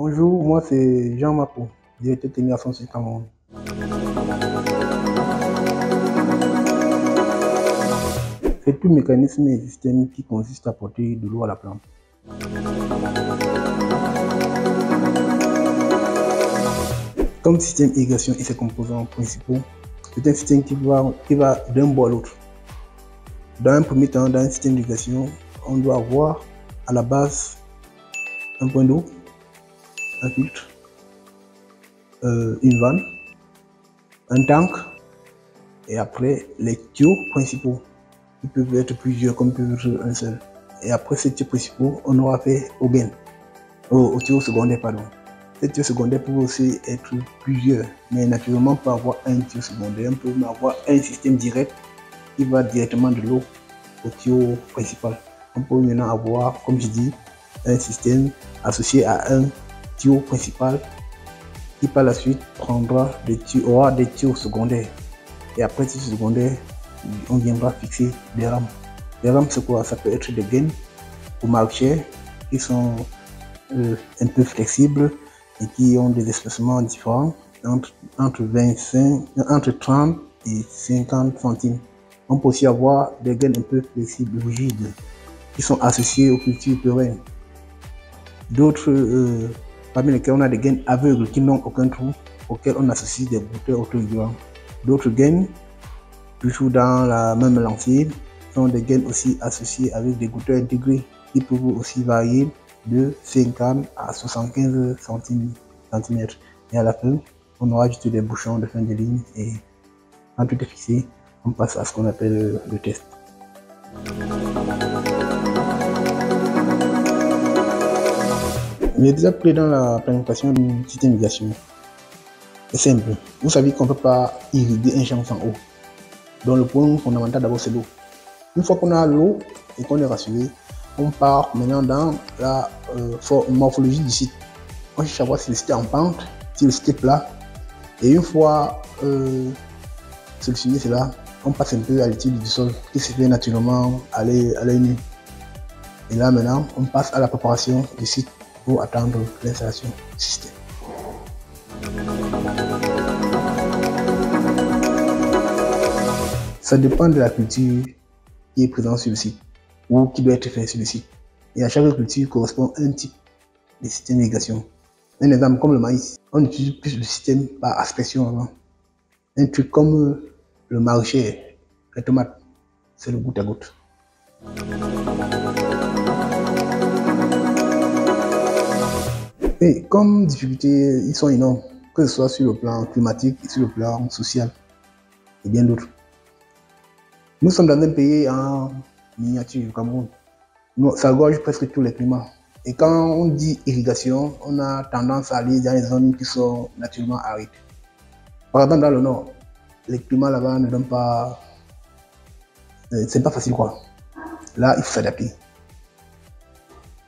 Bonjour, moi c'est Jean Mako, directeur technique à Fonseca Cameroun. C'est tout mécanisme et système qui consiste à porter de l'eau à la plante. Comme système irrigation et ses composants principaux, c'est un système qui va d'un bout à l'autre. Dans un premier temps, dans un système d'irrigation, on doit avoir à la base un point d'eau, un filtre, une vanne, un tank et après les tuyaux principaux qui peuvent être plusieurs comme peuvent être un seul. Et après ces tuyaux principaux, on aura fait au gain, au tuyau secondaire pardon. Ces tuyaux secondaires peuvent aussi être plusieurs, mais naturellement pas avoir un tuyau secondaire, on peut avoir un système direct qui va directement de l'eau au tuyau principal. On peut maintenant avoir, comme je dis, un système associé à un tuyau principal qui par la suite aura des tuyaux secondaires. Et après ces tuyaux secondaires, on viendra fixer des rames. Les rames, c'est quoi? Ça peut être des gaines ou marchères qui sont un peu flexibles et qui ont des espacements différents entre 30 et 50 centimes. On peut aussi avoir des gaines un peu flexibles, rigides, qui sont associées aux cultures pérennes. D'autres, parmi lesquels on a des gaines aveugles qui n'ont aucun trou, auxquels on associe des goutteurs autorégulant. D'autres gaines, toujours dans la même lancée, sont des gaines aussi associées avec des goutteurs intégrés qui peuvent aussi varier de 50 à 75 cm. Et à la fin, on aura juste des bouchons de fin de ligne et quand tout est fixé, on passe à ce qu'on appelle le test. Il est déjà pris dans la planification d'une système d'irrigation. C'est simple. Vous savez qu'on ne peut pas irriguer un champ sans eau. Donc le point fondamental d'abord c'est l'eau. Une fois qu'on a l'eau et qu'on est rassuré, on part maintenant dans la morphologie du site. On cherche à voir si le site est en pente, si le site est plat. Et une fois sélectionné cela, on passe un peu à l'étude du sol qui se fait naturellement à l'œil nu. Et là maintenant, on passe à la préparation du site pour attendre l'installation du système. Ça dépend de la culture qui est présente sur le site ou qui doit être fait sur le site. Et à chaque culture correspond un type de système d'irrigation. Un exemple comme le maïs, on utilise plus le système par aspersion avant. Un truc comme le maraîcher, les tomates, c'est le goutte à goutte. Et comme difficultés, ils sont énormes, que ce soit sur le plan climatique et sur le plan social et bien d'autres. Nous sommes dans un pays en miniature, le Cameroun. Ça gorge presque tous les climats. Et quand on dit irrigation, on a tendance à aller dans les zones qui sont naturellement arides. Par exemple, dans le nord, les climats là-bas ne donnent pas... c'est pas facile quoi. Là, il faut s'adapter.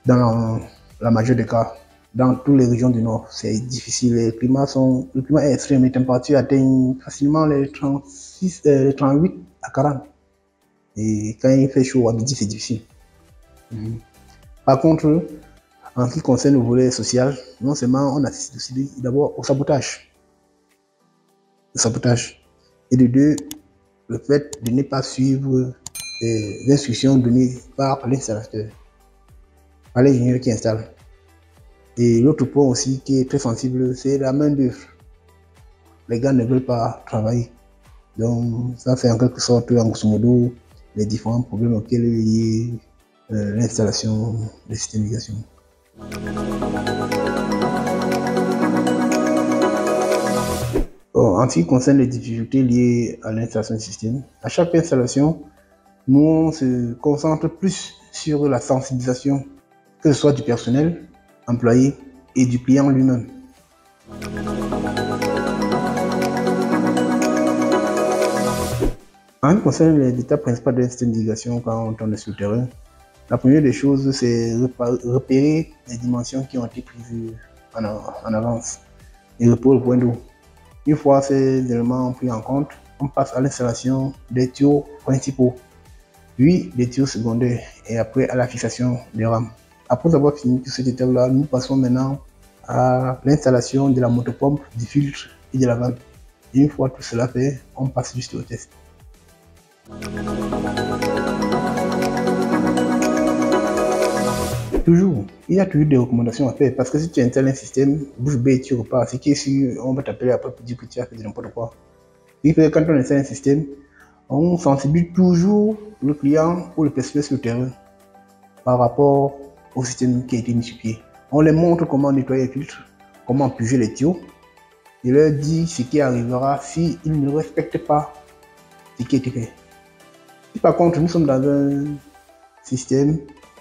Dans la majeure des cas, dans toutes les régions du nord, c'est difficile. Le climat est extrême. Les températures atteignent facilement les 38 à 40. Et quand il fait chaud à midi, c'est difficile. Par contre, en ce qui concerne le volet social, non seulement on assiste aussi d'abord au sabotage. Le sabotage. Et de deux, le fait de ne pas suivre les instructions données par l'installateur, par l'ingénieur qui installe. Et l'autre point aussi qui est très sensible, c'est la main d'œuvre. Les gars ne veulent pas travailler. Donc ça fait en quelque sorte, en grosso modo, les différents problèmes auxquels est lié l'installation des systèmes d'irrigation. En ce qui concerne les difficultés liées à l'installation du système, à chaque installation, nous on se concentre plus sur la sensibilisation, que ce soit du personnel, employé et du client lui-même. En ce qui concerne les étapes principales d'un système d'irrigation quand on est sur le terrain, la première des choses, c'est repérer les dimensions qui ont été prises en avance et repérer le point d'eau. Une fois ces éléments pris en compte, on passe à l'installation des tuyaux principaux, puis des tuyaux secondaires et après à la fixation des rames. Après avoir fini toute cette étape-là, nous passons maintenant à l'installation de la motopompe, du filtre et de la vanne. Et une fois tout cela fait, on passe juste au test. Toujours, il y a toujours des recommandations à faire parce que si tu installes un système, bouche bée, tu repars. Ce qui est sûr, on va t'appeler après pour dire que tu as fait n'importe quoi. Ce qui fait que quand on installe un système, on sensibilise toujours le client ou le personnel sur le terrain par rapport au système qui a été mis sur pied. On leur montre comment nettoyer les filtres, comment puger les tuyaux, et leur dit ce qui arrivera s'ils ne respectent pas ce qui a été fait. Si par contre nous sommes dans un système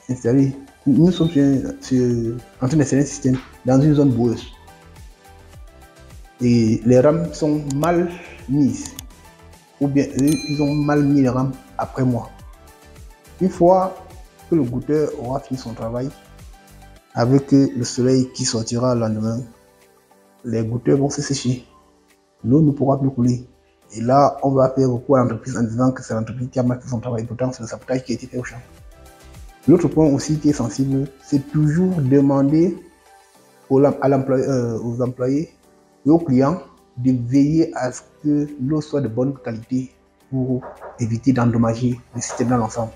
installé, nous sommes en train d'installer un système dans une zone boueuse et les rames sont mal mises, ou bien ils ont mal mis les rames après moi. Une fois que le goûteur aura fini son travail, avec le soleil qui sortira le lendemain, les goutteurs vont se sécher. L'eau ne pourra plus couler. Et là, on va faire recours à l'entreprise en disant que c'est l'entreprise qui a mal fait son travail. Pourtant, c'est le sabotage qui a été fait au champ. L'autre point aussi qui est sensible, c'est toujours demander aux employés et aux clients de veiller à ce que l'eau soit de bonne qualité pour éviter d'endommager le système dans l'ensemble.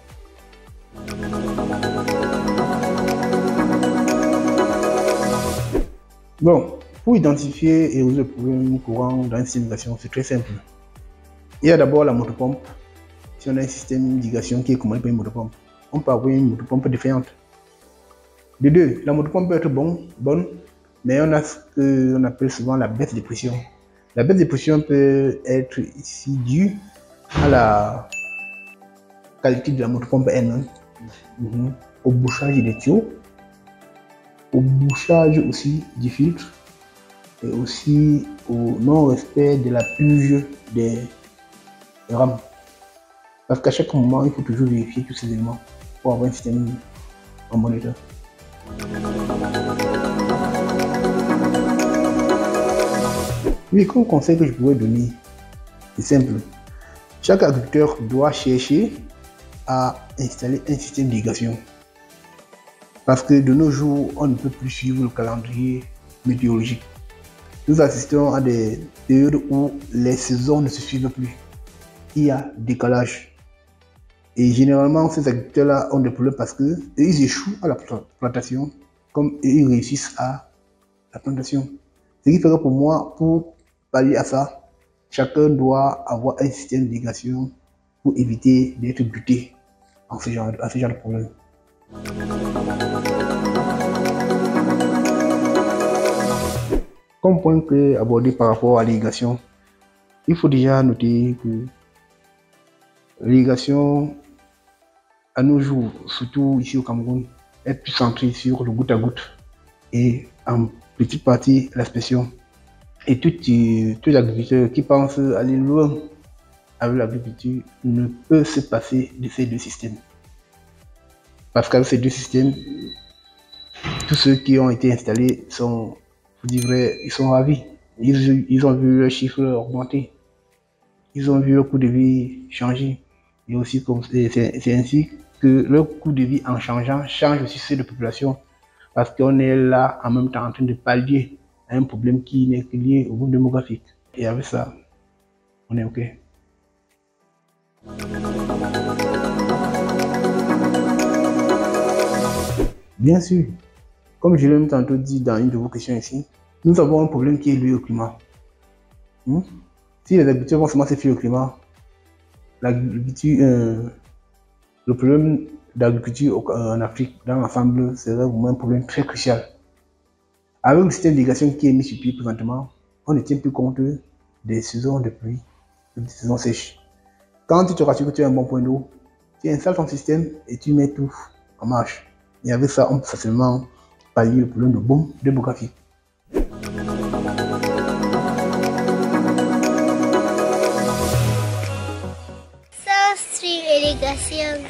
Bon, pour identifier et résoudre le problème courant dans une système d'irrigation, c'est très simple. Il y a d'abord la motopompe. Si on a un système d'irrigation qui est commandé par une motopompe, on peut avoir une motopompe défaillante. De deux, la motopompe peut être bonne, mais on a ce qu'on appelle souvent la baisse de pression. La baisse de pression peut être ici due à la qualité de la motopompe elle-même, au bouchage des tuyaux, au bouchage aussi du filtre et aussi au non-respect de la purge des rames. Parce qu'à chaque moment, il faut toujours vérifier tous ces éléments pour avoir un système en bon état. Oui, comme conseil que je pourrais donner, c'est simple. Chaque agriculteur doit chercher à installer un système d'irrigation. Parce que de nos jours, on ne peut plus suivre le calendrier météorologique. Nous assistons à des périodes où les saisons ne se suivent plus. Il y a décalage. Et généralement, ces agriculteurs-là ont des problèmes parce qu'ils échouent à la plantation, comme ils réussissent à la plantation. Ce qui fait que pour moi, pour pallier à ça, chacun doit avoir un système d'irrigation pour éviter d'être buté à ce genre de problème. Comme point que abordé par rapport à l'irrigation, il faut déjà noter que l'irrigation à nos jours, surtout ici au Cameroun, est plus centrée sur le goutte à goutte et en petite partie l'aspersion. Et tout agriculteur qui pense aller loin avec l'agriculture ne peut se passer de ces deux systèmes. Parce qu'avec ces deux systèmes, tous ceux qui ont été installés sont, je dirais, ils sont ravis. Ils ont vu leurs chiffres augmenter. Ils ont vu leur coût de vie changer. Et aussi, c'est ainsi que leur coût de vie en changeant change aussi ceux de population. Parce qu'on est là en même temps en train de pallier à un problème qui n'est que lié au groupe démographique. Et avec ça, on est OK. Bien sûr, comme je l'ai tantôt dit dans une de vos questions ici, nous avons un problème qui est lié au climat. Si les agriculteurs vont seulement se fier au climat, le problème d'agriculture en Afrique dans l'ensemble serait vraiment un problème très crucial. Avec le système d'irrigation qui est mis sur pied présentement, on ne tient plus compte des saisons de pluie et des saisons sèches. Quand tu te rassures que tu as un bon point d'eau, tu installes ton système et tu mets tout en marche. Et avec ça, on peut facilement pallier le problème de boom démographique. South Stream Irrigation.